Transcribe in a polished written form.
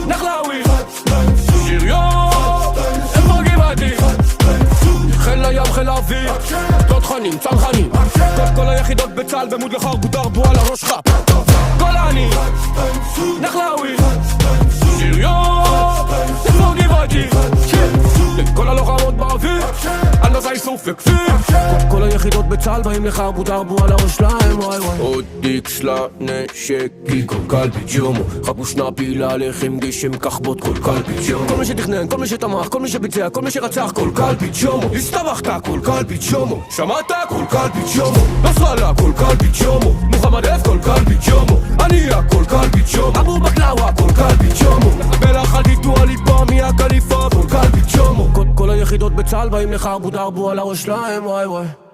נחלאווי, שריון, איפה גבעתי? חיל הים, חיל האוויר, תותחנים, צנחנים, כל היחידות בצה"ל במוד לך גודר על הראשך. גולני, נחלאווי, שריון, איפה גבעתי? כל הלוחמות באוויר, הנדסה איסוף וכפיר. כל היחידות בצה"ל באים לך בוטרבו על הראש שלהם, וואי וואי. עוד איקס לנשק, כי כל קלפי ג'ומו חבו שנאפי להלחם גשם כחבות כל קלפי ג'ומו. כל מי שתכנן, כל מי שתמך, כל מי שביצע, כל מי שרצח כל קלפי ג'ומו. הסתבכת כל קלפי ג'ומו, שמעת כל קלפי ג'ומו. נסראללה כל קלפי ג'ומו, מוחמד אף כל קלפי ג'ומו. עניה כל קלפי ג'ומו, אבו בקלאווה כל קלפי ג'ומו. בלח אל תיתו הליפה מיה קליפה כל קלפי ג'ומו. כל היחידות בצה"ל באים לך בוטרבו על הראש שלהם, וואי וואי.